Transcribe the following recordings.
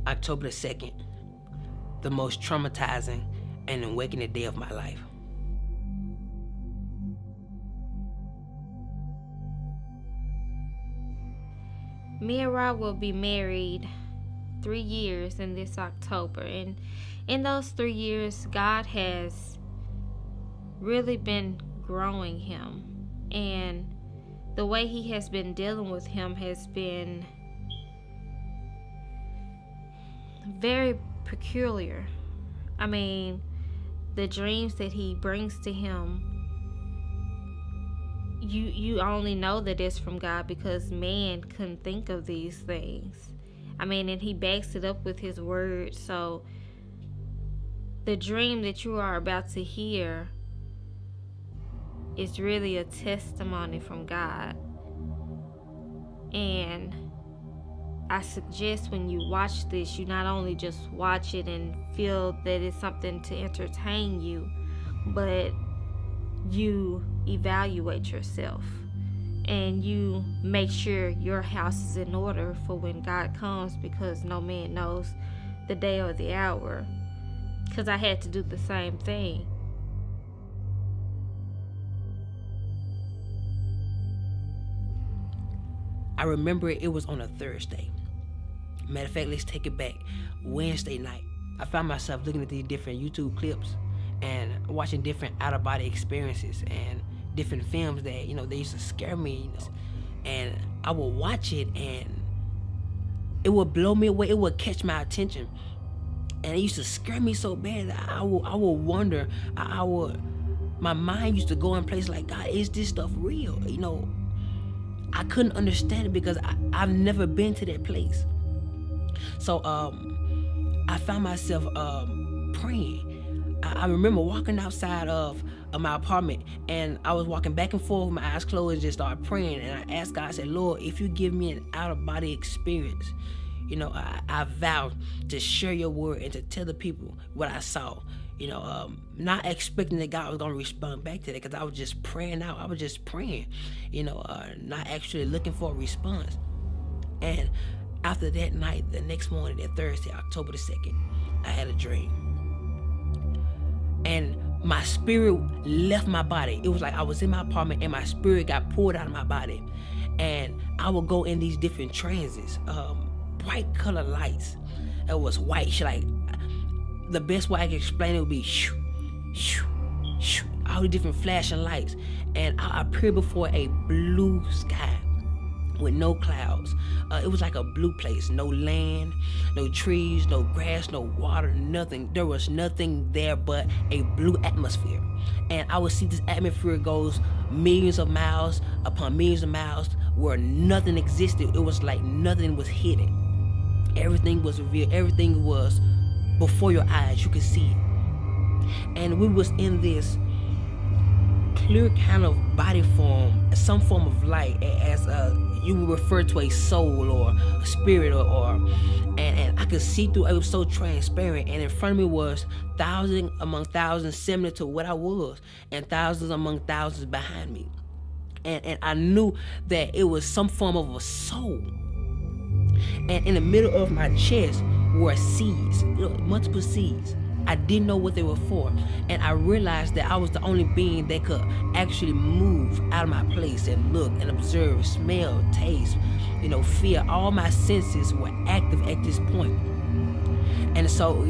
October the 2nd, the most traumatizing and awakening day of my life. Me and Rod will be married 3 years in this October, and in those 3 years, God has really been growing him, and the way he has been dealing with him has been very peculiar. I mean, the dreams that he brings to him, you only know that it's from God because man couldn't think of these things. I mean, and he backs it up with his word. So the dream that you are about to hear is really a testimony from God. And I suggest when you watch this, you not only just watch it and feel that it's something to entertain you, but you evaluate yourself and you make sure your house is in order for when God comes, because no man knows the day or the hour. Because I had to do the same thing. I remember it was on a Thursday. Matter of fact, let's take it back. Wednesday night, I found myself looking at these different YouTube clips and watching different out-of-body experiences and different films that, they used to scare me. And I would watch it and it would blow me away. It would catch my attention. And it used to scare me so bad that I would wonder, my mind used to go in places like, God, is this stuff real? I couldn't understand it because I've never been to that place. So I found myself praying. I remember walking outside of my apartment, and I was walking back and forth with my eyes closed and just started praying. And I asked God, I said, Lord, if you give me an out-of-body experience, I vow to share your word and to tell the people what I saw. Not expecting that God was going to respond back to that, because I was just praying out. I was just praying, not actually looking for a response. And after that night, the next morning, that Thursday, October the 2nd, I had a dream. And my spirit left my body. It was like I was in my apartment and my spirit got pulled out of my body. And I would go in these different transits, bright color lights. It was white, like the best way I can explain it would be shoo, shoo, shoo, all the different flashing lights. And I appeared before a blue sky with no clouds. It was like a blue place. No land, no trees, no grass, no water, nothing. There was nothing there but a blue atmosphere. And I would see this atmosphere goes millions of miles upon millions of miles where nothing existed. It was like nothing was hidden. Everything was revealed. Everything was before your eyes. You could see it. And we was in this clear kind of body form, some form of light, as you would refer to a soul or a spirit and I could see through. It was so transparent, and in front of me was thousands among thousands similar to what I was, and thousands among thousands behind me. And I knew that it was some form of a soul. And in the middle of my chest were seeds, multiple seeds. I didn't know what they were for. And I realized that I was the only being that could actually move out of my place and look and observe, smell, taste, feel. All my senses were active at this point. And so,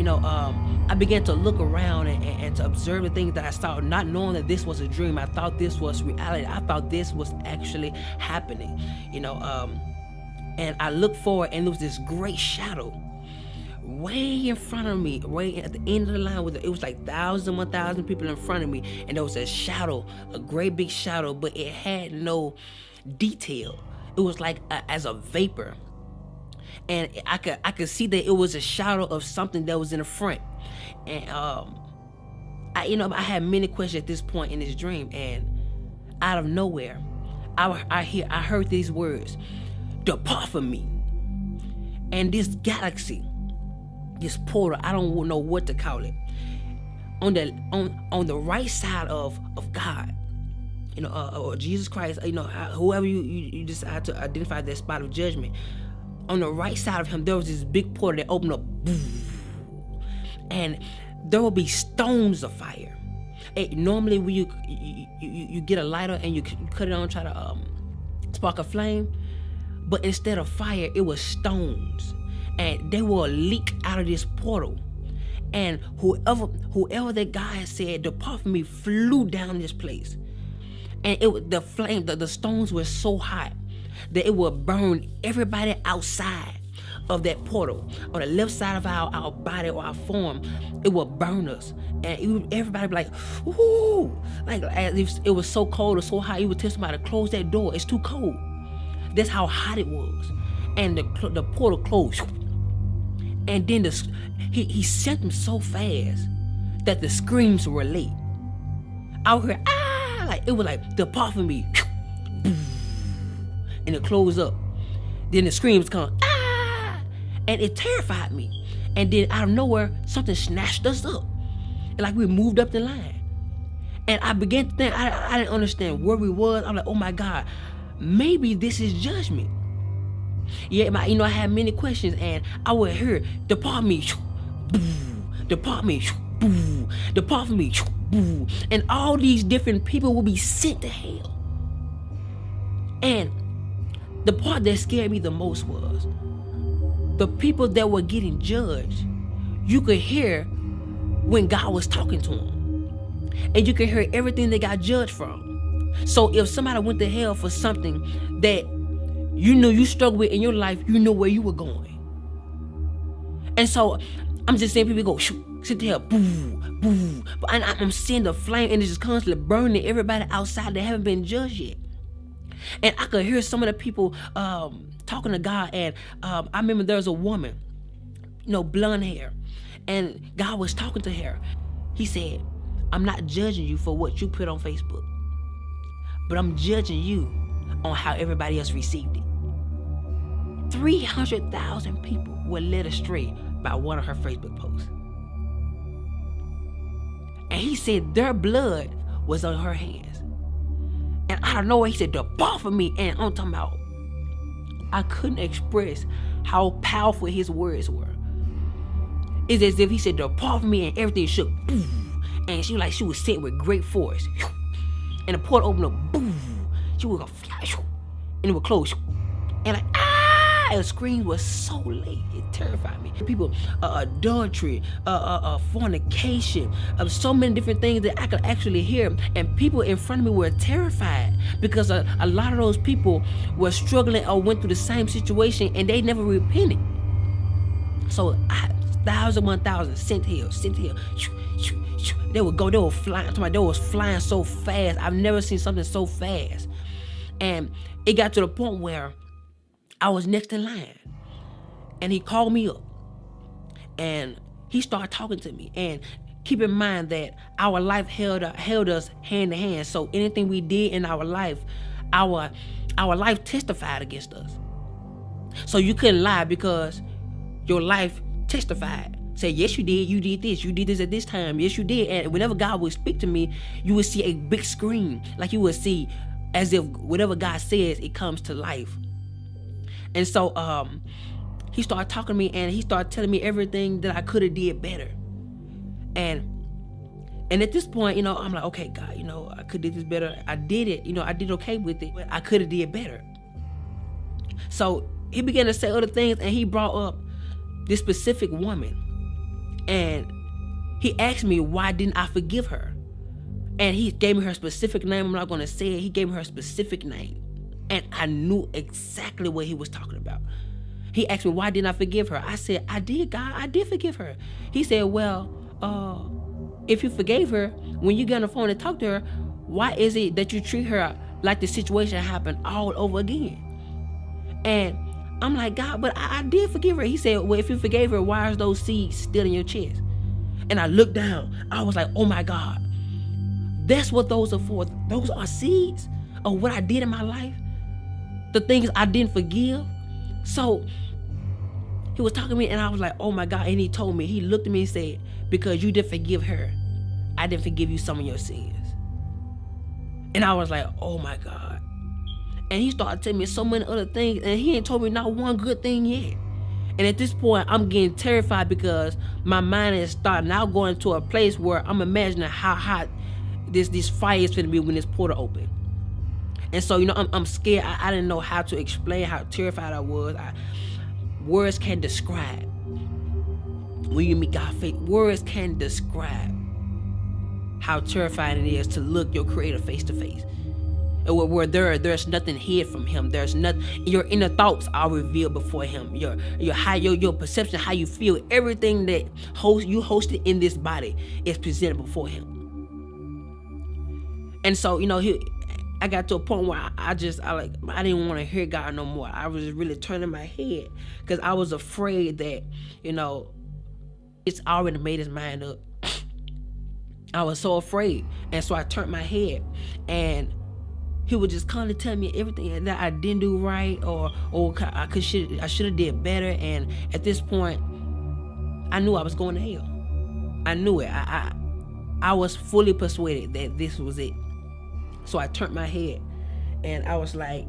I began to look around and to observe the things that I saw, not knowing that this was a dream. I thought this was reality. I thought this was actually happening, and I looked forward, and there was this great shadow way in front of me, way at the end of the line. It was like 1,000 people in front of me, and there was a shadow, a great big shadow, but it had no detail. It was like as a vapor, and I could see that it was a shadow of something that was in the front. And I had many questions at this point in this dream, and out of nowhere, I heard these words: "Depart from me." And this galaxy, this portal, I don't know what to call it, on the right side of God, or Jesus Christ, whoever you decide to identify that spot of judgment, on the right side of him, there was this big portal that opened up. And there will be stones of fire. Normally when you get a lighter and you cut it on, try to spark a flame, but instead of fire, it was stones, and they will leak out of this portal. And whoever that guy said, "Depart from me," flew down this place, and the stones were so hot that it would burn everybody outside of that portal. On the left side of our body or our form, it would burn us, and everybody be like, "Ooh!" Like as if it was so cold or so hot. You would tell somebody to close that door. It's too cold. That's how hot it was, and the portal closed. And then he sent them so fast that the screams were late. I would hear, "Ah!" Like it was like, "Depart from me," and it closed up. Then the screams come, "Ah!" And it terrified me. And then out of nowhere, something snatched us up, and like we moved up the line. And I began to think, I didn't understand where we was. I'm like, "Oh my God, maybe this is judgment." Yeah, I had many questions, and I would hear, "Depart me," "Depart me," "Depart from me," and all these different people will be sent to hell. And the part that scared me the most was the people that were getting judged. You could hear when God was talking to them, and you could hear everything they got judged from. So if somebody went to hell for something that you knew you struggled with in your life, you know where you were going. And so I'm just seeing people go, sit there, boo, boo. And I'm seeing the flame, and it's just constantly burning everybody outside that haven't been judged yet. And I could hear some of the people talking to God. And I remember there was a woman, blonde hair, and God was talking to her. He said, "I'm not judging you for what you put on Facebook, but I'm judging you on how everybody else received it." 300,000 people were led astray by one of her Facebook posts. And he said their blood was on her hands. And I don't know, he said, "Depart from me." And I'm talking about, I couldn't express how powerful his words were. It's as if he said, "Depart from me," and everything shook. And she was sent with great force. And the portal opened up. Boom. She would go, and it would close. And the screams was so late, it terrified me. People, adultery, fornication, so many different things that I could actually hear. And people in front of me were terrified because a lot of those people were struggling or went through the same situation, and they never repented. So 1,000 sent here. They were flying. They was flying so fast. I've never seen something so fast. And it got to the point where I was next in line, and he called me up, and he started talking to me. And keep in mind that our life held us hand to hand. So anything we did in our life, our life testified against us. So you couldn't lie because your life testified. Say, "Yes, you did. You did this at this time. Yes, you did." And whenever God would speak to me, you would see a big screen, like you would see as if whatever God says, it comes to life. And so he started talking to me, and he started telling me everything that I could have did better. And at this point, I'm like, "Okay, God, I could have did this better. I did it. I did okay with it, but I could have did better." So he began to say other things, and he brought up this specific woman. And he asked me, why didn't I forgive her? And he gave me her specific name. I'm not going to say it. He gave me her specific name. And I knew exactly what he was talking about. He asked me, why didn't I forgive her? I said, "I did, God. I did forgive her." He said, "Well, if you forgave her, when you get on the phone and talk to her, why is it that you treat her like the situation happened all over again?" And I'm like, "God, but I did forgive her." He said, "Well, if you forgave her, why are those seeds still in your chest?" And I looked down. I was like, "Oh my God. That's what those are for. Those are seeds of what I did in my life. The things I didn't forgive." So he was talking to me, and I was like, "Oh my God." And he told me, he looked at me and said, "Because you didn't forgive her, I didn't forgive you some of your sins." And I was like, "Oh my God." And he started telling me so many other things, and he ain't told me not one good thing yet. And at this point, I'm getting terrified because my mind is starting now going to a place where I'm imagining how hot this fire is going to be when this portal open. And so, I'm scared. I didn't know how to explain how terrified I was. Words can't describe. When you meet God face, words can't describe how terrifying it is to look your Creator face to face. Where there's nothing hid from Him. There's nothing. Your inner thoughts are revealed before Him. Your perception, how you feel, everything that you hosted in this body is presented before Him. And so, I got to a point where I didn't want to hear God no more. I was really turning my head because I was afraid that, it's already made his mind up. I was so afraid. And so I turned my head, and he would just constantly tell me everything that I didn't do right, or I should have did better. And at this point, I knew I was going to hell. I knew it. I was fully persuaded that this was it. So I turned my head, and I was like,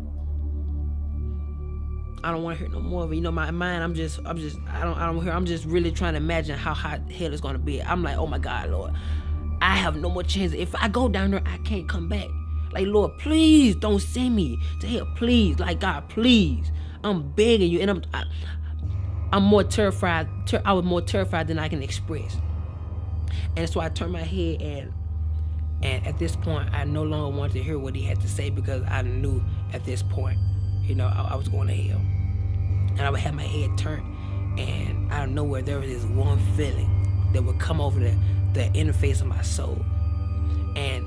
I don't want to hear no more of it. My mind, I'm just really trying to imagine how hot hell is going to be. I'm like, oh my God, Lord, I have no more chance. If I go down there, I can't come back. Like, Lord, please don't send me to hell. Please, like, God, please. I'm begging you. And I'm more terrified. I was more terrified than I can express. And so I turned my head, and at this point, I no longer wanted to hear what he had to say, because I knew at this point, I was going to hell. And I would have my head turned, and out of nowhere, there was this one feeling that would come over the interface of my soul. And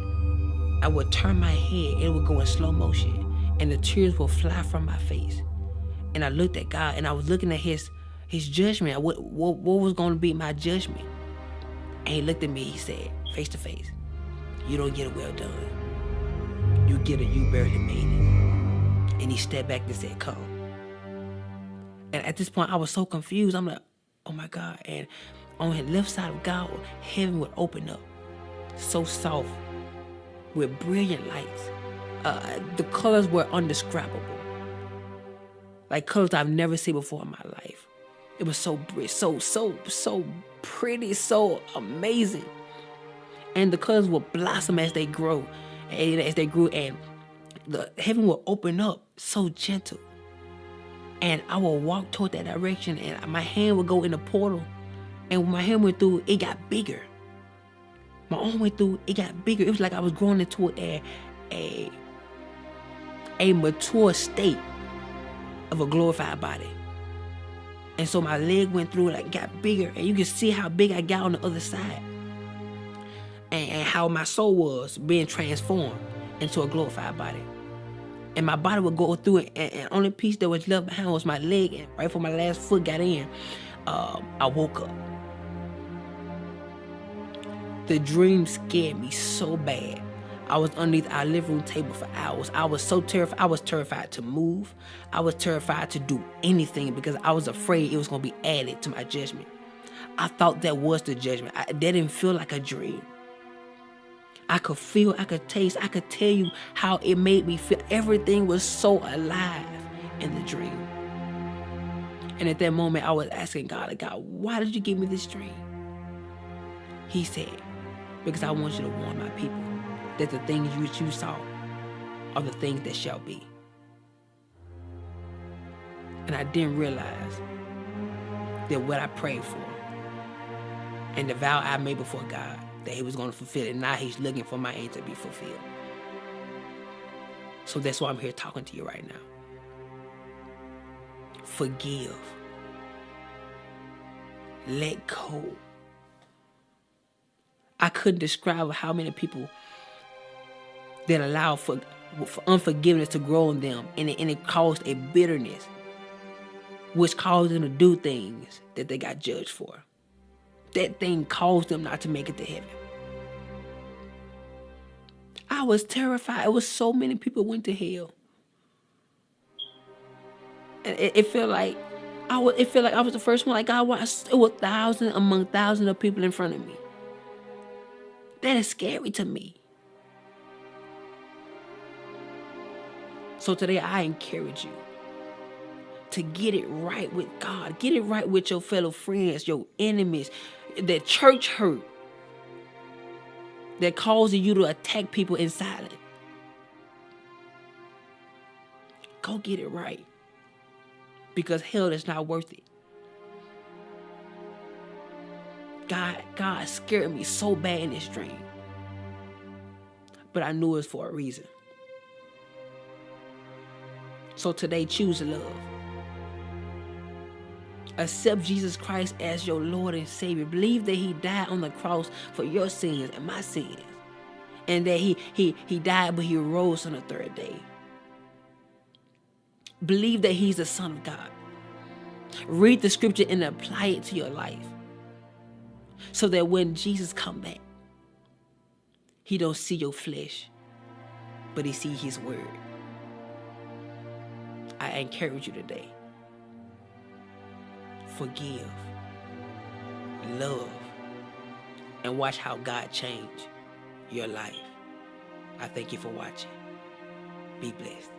I would turn my head, and it would go in slow motion, and the tears would fly from my face. And I looked at God, and I was looking at his judgment. What was going to be my judgment? And he looked at me, he said, face to face, you don't get a well done. You get a you barely made it. And he stepped back and said, come. And at this point, I was so confused. I'm like, oh my God. And on the left side of God, heaven would open up, so soft, with brilliant lights. The colors were indescribable, like colors I've never seen before in my life. It was so pretty, so amazing. And the colors would blossom as they grow, and the heaven will open up so gentle. And I will walk toward that direction, and my hand would go in the portal. And when my hand went through, it got bigger. My arm went through, it got bigger. It was like I was growing into a mature state of a glorified body. And so my leg went through, like, got bigger. And you can see how big I got on the other side. And how my soul was being transformed into a glorified body. And my body would go through it, and only piece that was left behind was my leg. And right before my last foot got in, I woke up. The dream scared me so bad. I was underneath our living room table for hours. I was so terrified. I was terrified to move. I was terrified to do anything, because I was afraid it was going to be added to my judgment. I thought that was the judgment. That didn't feel like a dream. I could feel, I could taste, I could tell you how it made me feel. Everything was so alive in the dream. And at that moment, I was asking God, why did you give me this dream? He said, because I want you to warn my people that the things which you saw are the things that shall be. And I didn't realize that what I prayed for and the vow I made before God, that he was going to fulfill it. Now he's looking for my end to be fulfilled. So that's why I'm here talking to you right now. Forgive. Let go. I couldn't describe how many people that allow for unforgiveness to grow in them, and it caused a bitterness, which caused them to do things that they got judged for. That thing caused them not to make it to heaven. I was terrified. It was so many people went to hell. And it felt like I was the first one. Like, God, it was thousands among thousands of people in front of me. That is scary to me. So today I encourage you to get it right with God. Get it right with your fellow friends, your enemies, that church hurt that causes you to attack people in silence. Go get it right. Because hell is not worth it. God scared me so bad in this dream. But I knew it was for a reason. So today, choose love. Accept Jesus Christ as your Lord and Savior. Believe that He died on the cross for your sins and my sins. And that He died, but He rose on the third day. Believe that He's the Son of God. Read the scripture and apply it to your life. So that when Jesus come back, He don't see your flesh, but He see His word. I encourage you today. Forgive, love, and watch how God change your life. I thank you for watching. Be blessed.